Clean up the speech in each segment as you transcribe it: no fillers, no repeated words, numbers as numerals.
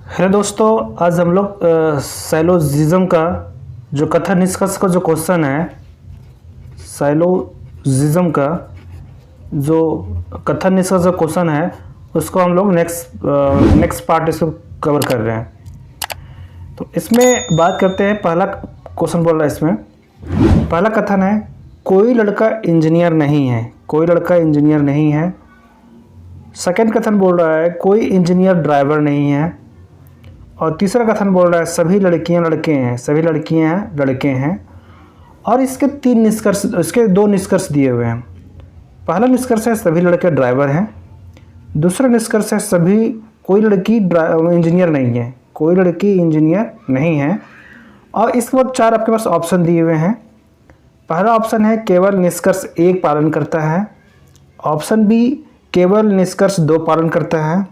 Hello दोस्तों, आज हम लोग साइलोजिज्म का जो कथन निष्कर्ष का जो क्वेश्चन है, साइलोजिज्म का जो कथन निष्कर्ष का क्वेश्चन है उसको हम लोग नेक्स्ट पार्ट इसको कवर कर रहे हैं। तो इसमें बात करते हैं। पहला क्वेश्चन बोल रहा है, इसमें पहला कथन है कोई लड़का इंजीनियर नहीं है, कोई लड़का इंजीनियर नहीं है। सेकंड कथन बोल रहा है कोई इंजीनियर ड्राइवर नहीं है। और तीसरा कथन बोल रहा है सभी लड़कियां लड़के हैं, सभी लड़कियां लड़के हैं। और इसके दो निष्कर्ष दिए हुए हैं। पहला निष्कर्ष है सभी लड़के ड्राइवर हैं। दूसरा निष्कर्ष है कोई लड़की इंजीनियर नहीं है, कोई लड़की इंजीनियर नहीं है। और इसके बाद चार आपके पास ऑप्शन दिए हुए हैं। पहला ऑप्शन है केवल निष्कर्ष 1 पालन करता है। ऑप्शन बी केवल निष्कर्ष 2 पालन करता है।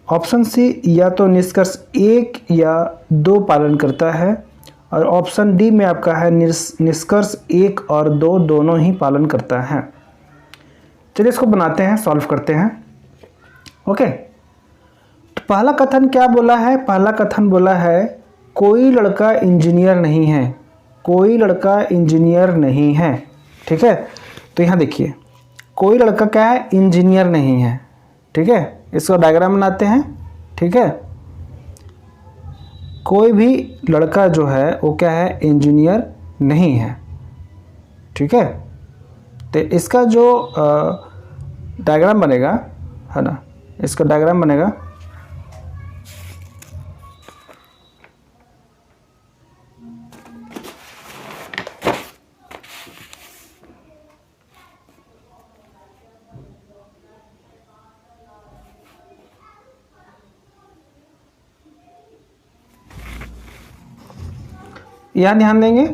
ऑप्शन सी या तो निष्कर्ष 1 या 2 पालन करता है। और ऑप्शन डी में आपका है निष्कर्ष 1 और 2 दोनों ही पालन करता है। चलिए इसको बनाते हैं, सॉल्व करते हैं। ओके, तो पहला कथन क्या बोला है? पहला कथन बोला है कोई लड़का इंजीनियर नहीं है, कोई लड़का इंजीनियर नहीं है। ठीक है, तो यहाँ देखिए कोई लड़का क्या है? इंजीनियर नहीं है। ठीक है, इसका डायग्राम बनाते हैं। ठीक है, कोई भी लड़का जो है वो क्या है? इंजीनियर नहीं है। ठीक है, तो इसका जो डायग्राम बनेगा है ना, इसका डायग्राम बनेगा यहाँ ध्यान देंगे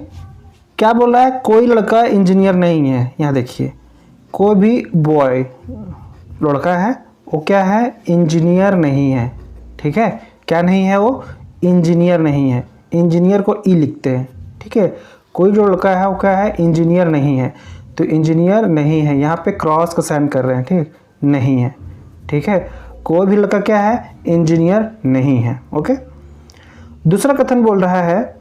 क्या बोल रहा है? कोई लड़का इंजीनियर नहीं है। यहाँ देखिए कोई भी बॉय लड़का है वो क्या है? इंजीनियर नहीं है। ठीक है, क्या नहीं है? वो इंजीनियर नहीं है। इंजीनियर को ई लिखते हैं। ठीक है, कोई जो लड़का है वो क्या है? इंजीनियर नहीं है। तो इंजीनियर नहीं है, यहाँ पे क्रॉस का साइन कर रहे हैं। ठीक, नहीं है। ठीक है, कोई भी लड़का क्या है? इंजीनियर नहीं है। ओके, दूसरा कथन बोल रहा है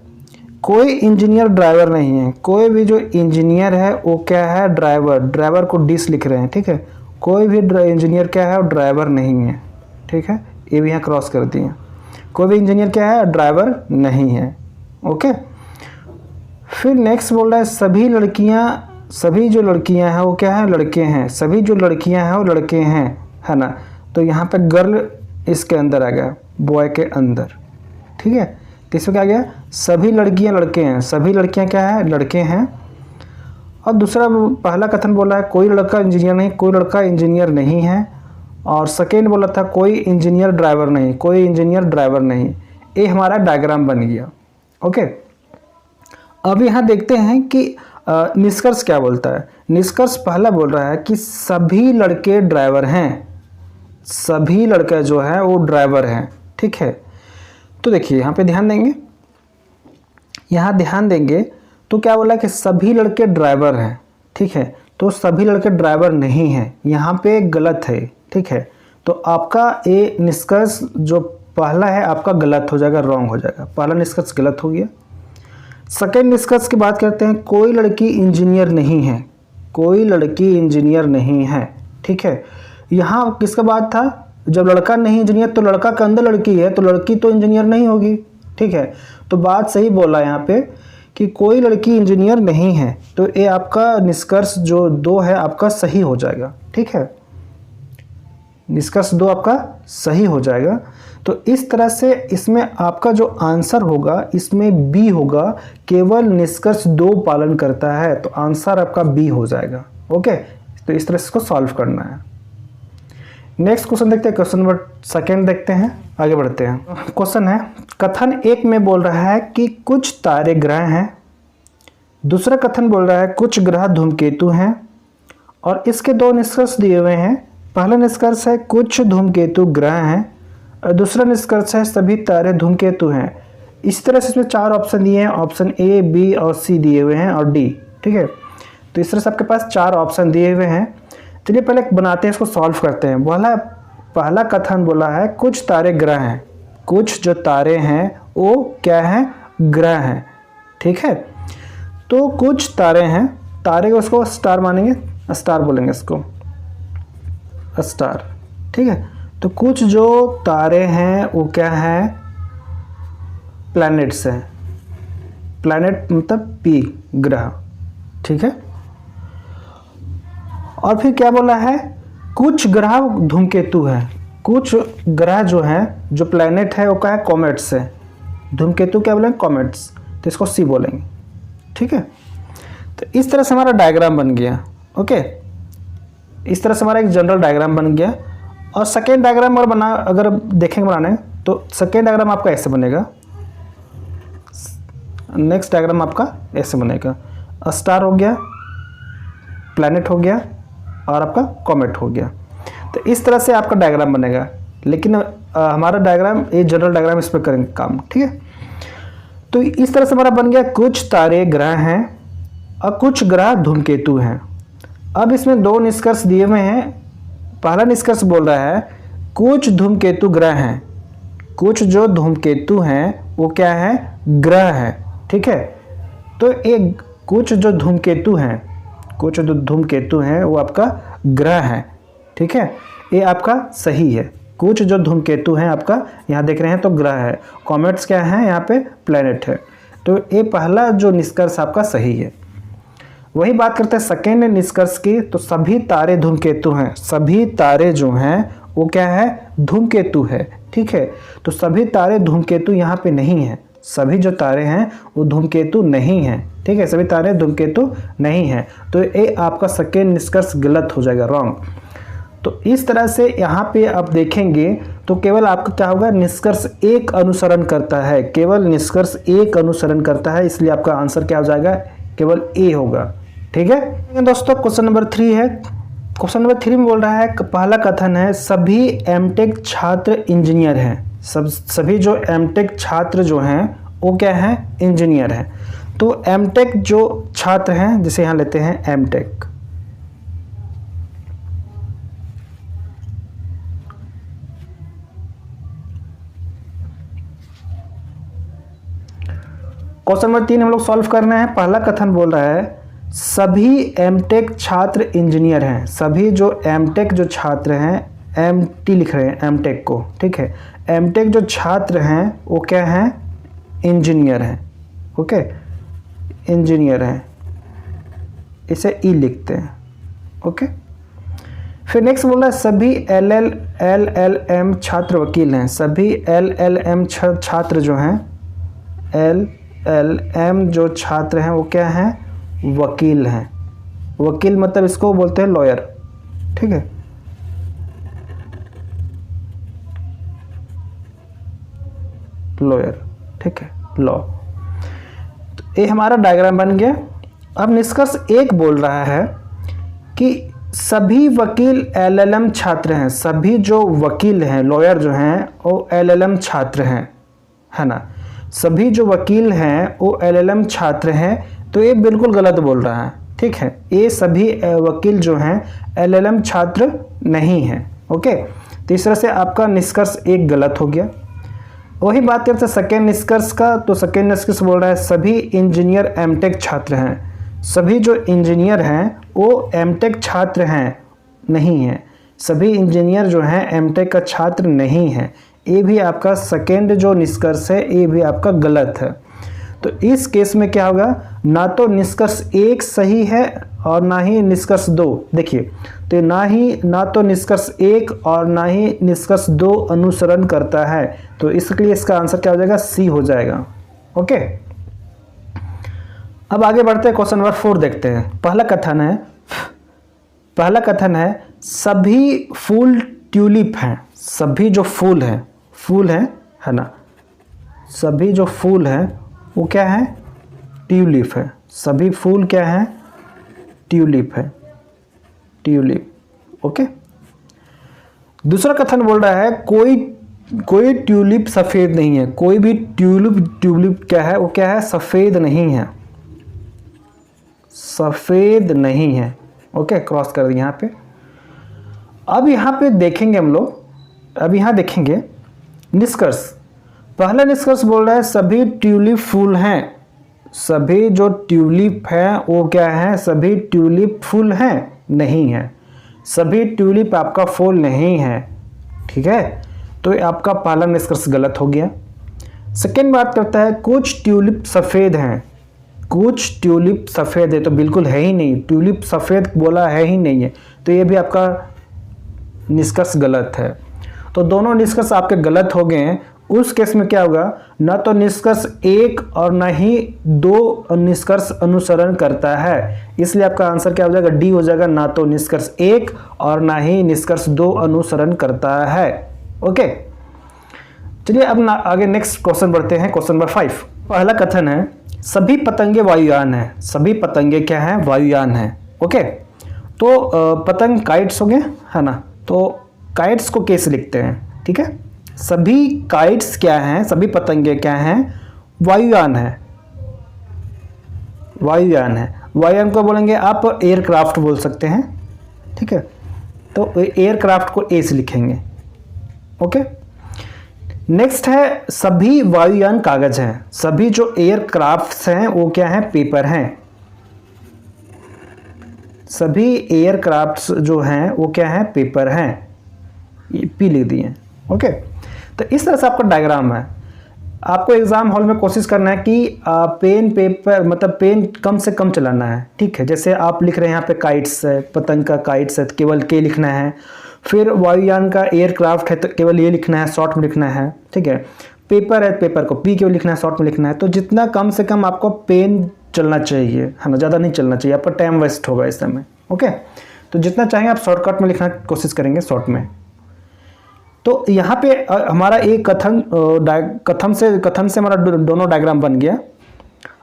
कोई इंजीनियर ड्राइवर नहीं है। कोई भी जो इंजीनियर है वो क्या है? ड्राइवर। ड्राइवर को डिस लिख रहे हैं। ठीक है, कोई भी इंजीनियर क्या है? वो ड्राइवर नहीं है। ठीक है, ये भी यहाँ क्रॉस कर दिए। कोई भी इंजीनियर क्या है? ड्राइवर नहीं है। ओके, फिर नेक्स्ट बोल रहा है सभी जो लड़कियां हैं वो क्या है? लड़के हैं। सभी जो लड़कियां हैं वो लड़के हैं, है ना। तो यहाँ पे गर्ल इसके अंदर आ गया, बॉय के अंदर। ठीक है, तो इसमें क्या गया? सभी लड़कियां लड़के हैं, सभी लड़कियां क्या है? लड़के हैं। और दूसरा पहला कथन बोला है कोई लड़का इंजीनियर नहीं, कोई लड़का इंजीनियर नहीं है। और सेकेंड बोला था कोई इंजीनियर ड्राइवर नहीं, कोई इंजीनियर ड्राइवर नहीं। ये हमारा डायग्राम बन गया। ओके, अब यहाँ देखते हैं कि निष्कर्ष क्या बोलता है। निष्कर्ष पहला बोल रहा है कि सभी लड़के ड्राइवर हैं, सभी लड़के जो है वो ड्राइवर हैं। ठीक है, तो देखिए यहाँ पे ध्यान देंगे, यहाँ ध्यान देंगे तो क्या बोला कि सभी लड़के ड्राइवर हैं। ठीक है, तो सभी लड़के ड्राइवर नहीं हैं, यहाँ पे गलत है। ठीक है, तो आपका ये निष्कर्ष जो पहला है आपका गलत हो जाएगा, रॉन्ग हो जाएगा। पहला निष्कर्ष गलत हो गया। सेकेंड निष्कर्ष की बात करते हैं कोई लड़की इंजीनियर नहीं है, कोई लड़की इंजीनियर नहीं है। ठीक है, यहाँ किसका बात था? जब लड़का नहीं इंजीनियर तो लड़का के अंदर लड़की है, तो लड़की तो इंजीनियर नहीं होगी। ठीक है, तो बात सही बोला यहाँ पे कि कोई लड़की इंजीनियर नहीं है। तो ये आपका निष्कर्ष जो 2 है आपका सही हो जाएगा। ठीक है, निष्कर्ष 2 आपका सही हो जाएगा। तो इस तरह से इसमें आपका जो आंसर होगा इसमें बी होगा, केवल निष्कर्ष 2 पालन करता है, तो आंसर आपका बी हो जाएगा। ओके, तो इस तरह से इसको सॉल्व करना है। नेक्स्ट क्वेश्चन देखते हैं, क्वेश्चन नंबर 2 देखते हैं, आगे बढ़ते हैं। क्वेश्चन है कथन 1 में बोल रहा है कि कुछ तारे ग्रह हैं। दूसरा कथन बोल रहा है कुछ ग्रह धूमकेतु हैं। और इसके 2 निष्कर्ष दिए हुए हैं। पहला निष्कर्ष है कुछ धूमकेतु ग्रह हैं और दूसरा निष्कर्ष है सभी तारे धूमकेतु हैं। इस तरह से इसमें 4 ऑप्शन दिए हैं, ऑप्शन ए, बी और सी दिए हुए हैं और डी। ठीक है, तो इस तरह से आपके पास 4 ऑप्शन दिए हुए हैं। चलिए पहले बनाते हैं, इसको सॉल्व करते हैं। पहला कथन बोला है कुछ तारे ग्रह हैं, कुछ जो तारे हैं वो क्या हैं, ग्रह हैं। ठीक है, तो कुछ तारे हैं, तारे को उसको स्टार मानेंगे, स्टार बोलेंगे इसको, स्टार। ठीक है, तो कुछ जो तारे हैं वो क्या है, प्लैनेट्स हैं। प्लैनेट मतलब पी, ग्रह। ठीक है, और फिर क्या बोला है, कुछ ग्रह धूमकेतु है। कुछ ग्रह जो हैं, जो प्लैनेट है वो क्या है, कॉमेट्स है। धूमकेतु क्या बोलेंगे, कॉमेट्स, तो इसको सी बोलेंगे। ठीक है, तो इस तरह से हमारा डायग्राम बन गया। ओके, इस तरह से हमारा एक जनरल डायग्राम बन गया। और सेकेंड डायग्राम अगर देखेंगे बनाने, तो सेकेंड डायग्राम आपका ऐसे बनेगा, नेक्स्ट डायग्राम आपका ऐसे बनेगा। स्टार हो गया, प्लैनेट हो गया और आपका कॉमेट हो गया। तो इस तरह से आपका डायग्राम बनेगा। लेकिन हमारा डायग्राम, ये जनरल डायग्राम, इस पर करेंगे काम। ठीक है, तो इस तरह से हमारा बन गया, कुछ तारे ग्रह हैं और कुछ ग्रह धूमकेतु हैं। अब इसमें दो निष्कर्ष दिए हुए हैं। पहला निष्कर्ष बोल रहा है कुछ धूमकेतु ग्रह हैं। कुछ जो धूमकेतु हैं वो क्या है, ग्रह है। ठीक है, तो एक कुछ जो धूमकेतु हैं, कुछ जो धूमकेतु हैं वो आपका ग्रह है। ठीक है, ये आपका सही है। कुछ जो धूमकेतु हैं आपका यहाँ देख रहे हैं तो ग्रह है, कॉमेट्स क्या है, यहाँ पे प्लैनेट है। तो ये पहला जो निष्कर्ष आपका सही है। वही बात करते हैं सेकेंड निष्कर्ष की, तो सभी तारे धूमकेतु हैं। सभी तारे जो हैं वो क्या है, धूमकेतु है। ठीक है, तो सभी तारे धूमकेतु यहाँ पे नहीं है। सभी जो तारे हैं वो धूमकेतु नहीं हैं। ठीक है, सभी तारे धूमकेतु नहीं हैं। तो ये आपका सेकेंड निष्कर्ष गलत हो जाएगा, रॉन्ग। तो इस तरह से यहाँ पे आप देखेंगे तो केवल आपका क्या होगा, निष्कर्ष एक अनुसरण करता है। केवल निष्कर्ष एक अनुसरण करता है, इसलिए आपका आंसर क्या हो जाएगा, केवल ए होगा। ठीक है दोस्तों, क्वेश्चन नंबर 3 है। क्वेश्चन नंबर 3 में बोल रहा है, पहला कथन है सभी एमटेक छात्र इंजीनियर हैं। सभी जो एमटेक छात्र जो हैं वो क्या हैं, इंजीनियर हैं। तो एमटेक जो छात्र हैं, जिसे यहाँ लेते हैं एमटेक, क्वेश्चन नंबर 3 हम लोग सॉल्व करना है। पहला कथन बोल रहा है सभी एमटेक छात्र इंजीनियर हैं। सभी जो एमटेक जो छात्र हैं, एमटी लिख रहे हैं एमटेक को। ठीक है, एमटेक जो छात्र हैं वो क्या हैं, इंजीनियर हैं। ओके, इंजीनियर हैं, इसे ई लिखते हैं। ओके, फिर नेक्स्ट बोल रहा है सभी एलएलएम छात्र वकील हैं। सभी एलएलएम छात्र जो हैं, एलएलएम जो छात्र हैं वो क्या हैं, वकील हैं। वकील मतलब इसको बोलते हैं लॉयर। ठीक है, लॉयर। ठीक है, लॉ। तो ये हमारा डायग्राम बन गया। अब निष्कर्ष एक बोल रहा है कि सभी वकील एलएलएम छात्र हैं। सभी जो वकील हैं, लॉयर जो हैं, वो एलएलएम छात्र हैं, है ना। सभी जो वकील हैं वो एलएलएम छात्र हैं, तो ये बिल्कुल गलत बोल रहा है। ठीक है, ये सभी वकील जो हैं एलएलएम छात्र नहीं हैं। ओके, तो इस तरह से आपका निष्कर्ष एक गलत हो गया। वही बात करते हैं सेकेंड निष्कर्ष का। तो सेकेंड निष्कर्ष बोल रहा है सभी इंजीनियर एमटेक छात्र हैं। सभी जो इंजीनियर हैं वो एमटेक छात्र हैं, नहीं हैं। सभी इंजीनियर जो हैं एमटेक का छात्र नहीं हैं। ये भी आपका सेकेंड जो निष्कर्ष है ये भी आपका गलत है। तो इस केस में क्या होगा, ना तो निष्कर्ष एक सही है और ना ही निष्कर्ष 2। देखिए, तो ना तो निष्कर्ष 1 और ना ही निष्कर्ष 2 अनुसरण करता है। तो इसलिए इसका आंसर क्या हो जाएगा, सी हो जाएगा। ओके, अब आगे बढ़ते हैं, क्वेश्चन नंबर 4 देखते हैं। पहला कथन है सभी फूल ट्यूलिप हैं। सभी जो फूल हैं, है ना, सभी जो फूल हैं वो क्या है, ट्यूलिप है। सभी फूल क्या हैं, ट्यूलिप है, ट्यूलिप। ओके, दूसरा कथन बोल रहा है कोई ट्यूलिप सफ़ेद नहीं है। कोई भी ट्यूलिप क्या है, वो क्या है, सफ़ेद नहीं है, सफ़ेद नहीं है। ओके, क्रॉस कर दिए यहाँ पे। अब यहाँ पे देखेंगे हम लोग, अब यहाँ देखेंगे निष्कर्ष। पहला निष्कर्ष बोल रहा है सभी ट्यूलिप फूल हैं। सभी जो ट्यूलिप है वो क्या है, सभी ट्यूलिप फूल हैं, नहीं है। सभी ट्यूलिप आपका फूल नहीं है, ठीक है। तो आपका पहला निष्कर्ष गलत हो गया। सेकेंड बात करता है कुछ ट्यूलिप सफ़ेद हैं। कुछ ट्यूलिप सफ़ेद है तो बिल्कुल है ही नहीं, ट्यूलिप सफ़ेद बोला है ही नहीं है, तो ये भी आपका निष्कर्ष गलत है। तो दोनों निष्कर्ष आपके गलत हो गए हैं। उस केस में क्या होगा, ना तो निष्कर्ष एक और ना ही दो निष्कर्ष अनुसरण करता है, इसलिए आपका आंसर क्या हो जाएगा, डी हो जाएगा। ना तो निष्कर्ष एक और ना ही निष्कर्ष दो अनुसरण करता है। ओके, चलिए अब आगे नेक्स्ट क्वेश्चन बढ़ते हैं। Question number 5। पहला कथन है सभी पतंगे वायुयान हैं। सभी पतंगे क्या हैं, वायुयान हैं। ओके, तो पतंग काइट्स हो गए, है ना। तो काइट्स को कैसे लिखते हैं, ठीक है। सभी काइट्स क्या हैं, सभी पतंगे क्या हैं, वायुयान है। वायुयान है। वायुयान को बोलेंगे आप एयरक्राफ्ट बोल सकते हैं, ठीक है। तो एयरक्राफ्ट को ए से लिखेंगे। ओके, नेक्स्ट है सभी वायुयान कागज हैं। सभी जो एयरक्राफ्ट्स हैं वो क्या हैं, पेपर हैं। सभी एयरक्राफ्ट्स जो हैं वो क्या हैं, पेपर हैं। ये पी लिख दिए। ओके, तो इस तरह से आपका डायग्राम है। आपको एग्जाम हॉल में कोशिश करना है कि पेन पेपर मतलब पेन कम से कम चलाना है, ठीक है। जैसे आप लिख रहे हैं यहाँ पे काइट्स है, पतंग का काइट्स है, केवल के लिखना है। फिर वायुयान का एयरक्राफ्ट है तो केवल ये लिखना है, शॉर्ट में लिखना है, ठीक है। पेपर है, पेपर को पी केवल लिखना है, शॉर्ट में लिखना है। तो जितना कम से कम आपको पेन चलना चाहिए, है ना, ज़्यादा नहीं चलना चाहिए, आपका टाइम वेस्ट होगा इस समय। ओके, तो जितना चाहेंगे आप शॉर्टकट में लिखना कोशिश करेंगे, शॉर्ट में। तो यहाँ पे हमारा एक कथन से हमारा दोनों डायग्राम बन गया।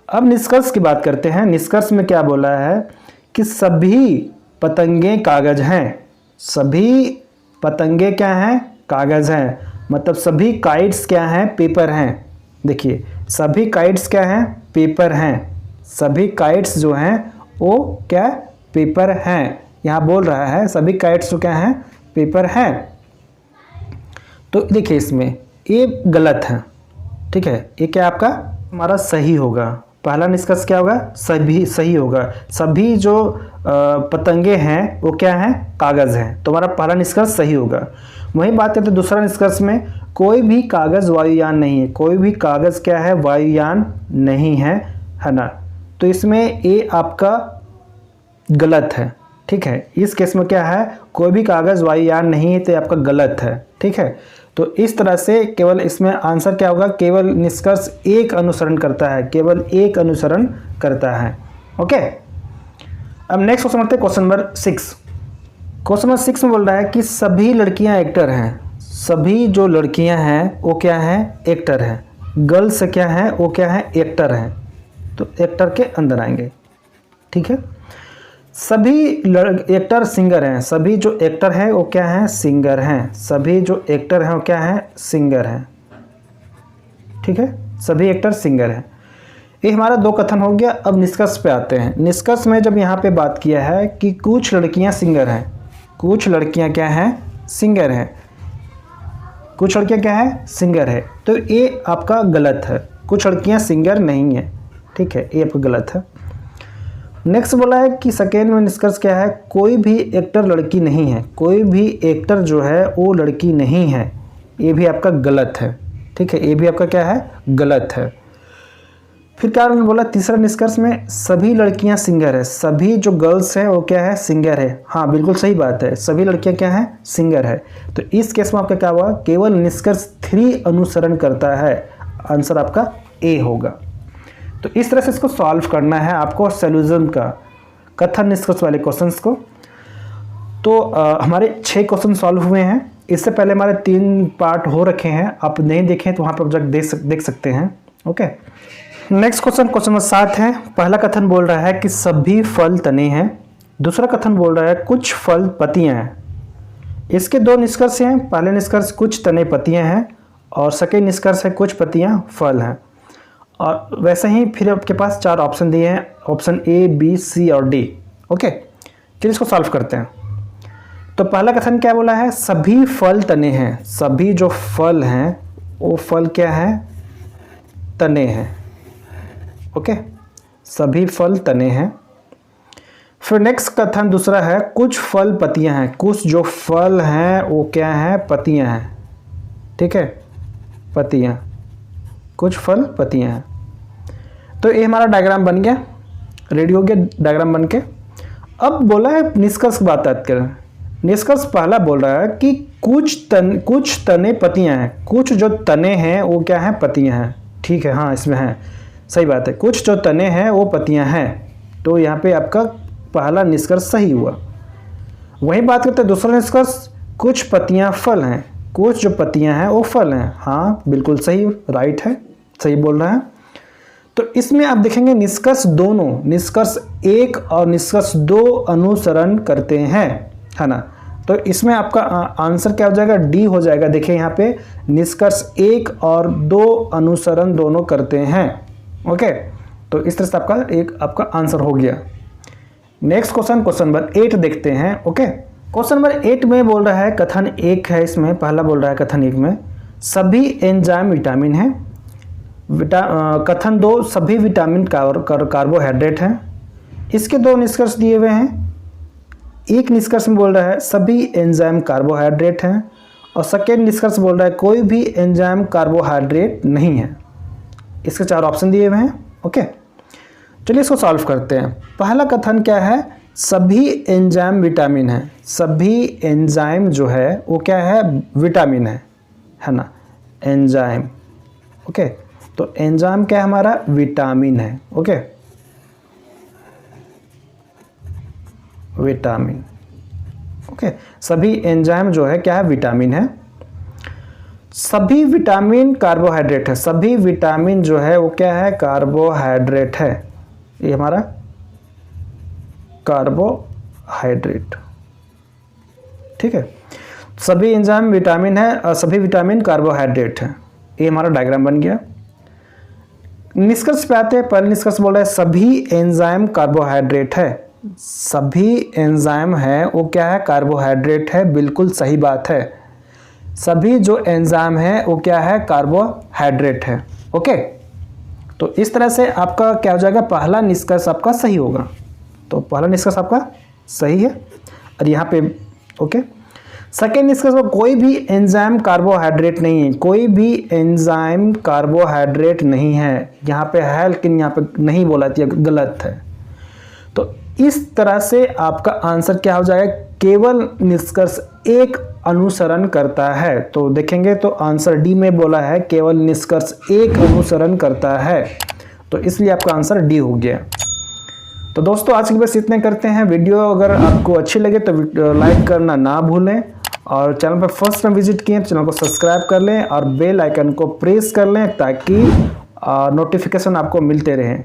अब निष्कर्ष की बात करते हैं। निष्कर्ष में क्या बोला है कि सभी पतंगे कागज हैं। सभी पतंगे क्या हैं, कागज हैं। मतलब सभी काइट्स क्या हैं, पेपर हैं। देखिए सभी काइट्स क्या हैं, पेपर हैं। सभी काइट्स जो हैं वो क्या, पेपर हैं। यहाँ बोल रहा है सभी काइट्स जो क्या हैं, पेपर हैं। तो देखिए इसमें ये गलत है, ठीक है। ये क्या आपका हमारा सही होगा। पहला निष्कर्ष क्या होगा, सभी सही होगा। सभी जो पतंगे हैं वो क्या हैं, कागज़ हैं। तो हमारा पहला निष्कर्ष सही होगा। वहीं बात करते हैं दूसरा निष्कर्ष में, कोई भी कागज़ वायुयान नहीं है। कोई भी कागज़ क्या है, वायुयान नहीं है, है ना। तो इसमें ये आपका गलत है, ठीक है। इस केस में क्या है, कोई भी कागज़ वायुयान नहीं है, तो आपका गलत है, ठीक है। तो इस तरह से केवल इसमें आंसर क्या होगा, केवल निष्कर्ष एक अनुसरण करता है, केवल एक अनुसरण करता है। ओके, अब नेक्स्ट क्वेश्चन बढ़ते हैं। Question number 6। क्वेश्चन नंबर 6 में बोल रहा है कि सभी लड़कियां एक्टर हैं। सभी जो लड़कियां हैं वो क्या हैं, एक्टर हैं। गर्ल्स क्या हैं, वो क्या हैं, एक्टर हैं। तो एक्टर के अंदर आएंगे, ठीक है। सभी एक्टर सिंगर हैं। सभी जो एक्टर हैं वो क्या हैं, सिंगर हैं। सभी जो एक्टर हैं वो क्या हैं, सिंगर हैं, ठीक है। सभी एक्टर सिंगर हैं। ये हमारा दो कथन हो गया। अब निष्कर्ष पे आते हैं। निष्कर्ष में जब यहाँ पे बात किया है कि कुछ लड़कियाँ सिंगर हैं, कुछ लड़कियाँ क्या हैं, सिंगर हैं। कुछ लड़कियाँ क्या हैं, सिंगर है। तो ये आपका गलत है। कुछ लड़कियाँ सिंगर नहीं है, ठीक है, ये आपका गलत है। नेक्स्ट बोला है कि सेकेंड में निष्कर्ष क्या है, कोई भी एक्टर लड़की नहीं है। कोई भी एक्टर जो है वो लड़की नहीं है, ये भी आपका गलत है, ठीक है। ये भी आपका क्या है, गलत है। फिर क्या बोला तीसरा निष्कर्ष में, सभी लड़कियां सिंगर है। सभी जो गर्ल्स हैं वो क्या है, सिंगर है। हाँ बिल्कुल सही बात है, सभी लड़कियां क्या हैं, सिंगर है। तो इस केस में आपका क्या हुआ, केवल निष्कर्ष 3 अनुसरण करता है। आंसर आपका ए होगा। तो इस तरह से इसको सॉल्व करना है आपको, सॉल्यूशन का कथन निष्कर्ष वाले क्वेश्चंस को। तो हमारे 6 क्वेश्चन सॉल्व हुए हैं। इससे पहले हमारे 3 पार्ट हो रखे हैं, आप नहीं देखें तो वहाँ पर जाकर देख सकते हैं। ओके, नेक्स्ट क्वेश्चन नंबर 7 है। पहला कथन बोल रहा है कि सभी फल तने हैं। दूसरा कथन बोल रहा है कुछ फल पत्तियाँ हैं। इसके 2 निष्कर्ष हैं। पहले निष्कर्ष कुछ तने पत्तियाँ हैं और सेकेंड निष्कर्ष है कुछ पत्तियाँ फल हैं। और वैसे ही फिर आपके पास 4 ऑप्शन दिए हैं, ऑप्शन ए, बी, सी और डी। ओके, चलिए इसको सॉल्व करते हैं। तो पहला कथन क्या बोला है, सभी फल तने हैं। सभी जो फल हैं वो फल क्या है, तने हैं। ओके, सभी फल तने हैं। फिर नेक्स्ट कथन दूसरा है कुछ फल पत्तियां हैं। कुछ जो फल हैं वो क्या है, पत्तियां हैं। ठीक है, पत्तियां, कुछ फल पत्तियां हैं। तो ये हमारा डायग्राम बन गया, रेडी हो गया डायग्राम बन के। अब बोला है निष्कर्ष की बात करें। निष्कर्ष पहला बोल रहा है कि कुछ तने पत्तियां हैं। कुछ जो तने हैं वो क्या है, पत्तियां हैं। ठीक है, हाँ इसमें है, सही बात है, कुछ जो तने हैं वो पत्तियां हैं। तो यहाँ पे आपका पहला निष्कर्ष सही हुआ। वही बात करते हैं दूसरा निष्कर्ष, कुछ पत्तियां फल हैं। कुछ जो पत्तियां हैं वो फल हैं। हाँ बिल्कुल सही, राइट है, सही बोल रहा है। तो इसमें आप देखेंगे निष्कर्ष दोनों, निष्कर्ष 1 और निष्कर्ष 2 अनुसरण करते हैं, है ना। तो इसमें आपका आंसर क्या हो जाएगा, डी हो जाएगा। देखिए यहाँ पे निष्कर्ष 1 और 2 अनुसरण दोनों करते हैं। ओके, तो इस तरह से आपका आंसर हो गया। नेक्स्ट क्वेश्चन नंबर 8 देखते हैं। ओके, क्वेश्चन नंबर 8 में बोल रहा है, कथन 1 है इसमें, पहला बोल रहा है कथन 1 में सभी एंजाइम विटामिन है। कथन 2 सभी विटामिन कार्बोहाइड्रेट हैं। इसके 2 निष्कर्ष दिए हुए हैं। एक निष्कर्ष में बोल रहा है सभी एंजाइम कार्बोहाइड्रेट हैं, और सेकेंड निष्कर्ष बोल रहा है कोई भी एंजाइम कार्बोहाइड्रेट नहीं है। इसके 4 ऑप्शन दिए हुए हैं। ओके, चलिए इसको सॉल्व करते हैं। पहला कथन क्या है, सभी एंजाइम विटामिन है। सभी एंजाइम जो है वो क्या है, विटामिन है ना, एंजाइम। ओके, तो एंजाइम क्या है हमारा, विटामिन है। Okay, vitamin. ओके, सभी एंजाइम जो है क्या है, विटामिन है। सभी विटामिन कार्बोहाइड्रेट है। सभी विटामिन जो है वो क्या है, कार्बोहाइड्रेट है। ये हमारा कार्बोहाइड्रेट। ठीक है, सभी एंजाइम विटामिन है और सभी विटामिन कार्बोहाइड्रेट है। ये हमारा डायग्राम बन गया। निष्कर्ष पे आते हैं। पहले निष्कर्ष बोल रहा है सभी एंजाइम कार्बोहाइड्रेट है। सभी एंजाइम है वो क्या है, कार्बोहाइड्रेट है। बिल्कुल सही बात है, सभी जो एंजाइम है वो क्या है, कार्बोहाइड्रेट है। ओके, तो इस तरह से आपका क्या हो जाएगा, पहला निष्कर्ष आपका सही होगा। तो पहला निष्कर्ष आपका सही है। और यहाँ पे ओके, सेकेंड निष्कर्ष में कोई भी एंजाइम कार्बोहाइड्रेट नहीं है। कोई भी एंजाइम कार्बोहाइड्रेट नहीं है। यहाँ पे है लेकिन यहाँ पे नहीं बोला था, गलत है। तो इस तरह से आपका आंसर क्या हो जाएगा, केवल निष्कर्ष 1 अनुसरण करता है। तो देखेंगे तो आंसर डी में बोला है केवल निष्कर्ष 1 अनुसरण करता है, तो इसलिए आपका आंसर डी हो गया। तो दोस्तों आज की बस इतने करते हैं। वीडियो अगर आपको अच्छी लगे तो लाइक करना ना भूलें, और चैनल पर फर्स्ट टाइम विजिट किए तो चैनल को सब्सक्राइब कर लें और बेल आइकन को प्रेस कर लें ताकि नोटिफिकेशन आपको मिलते रहें।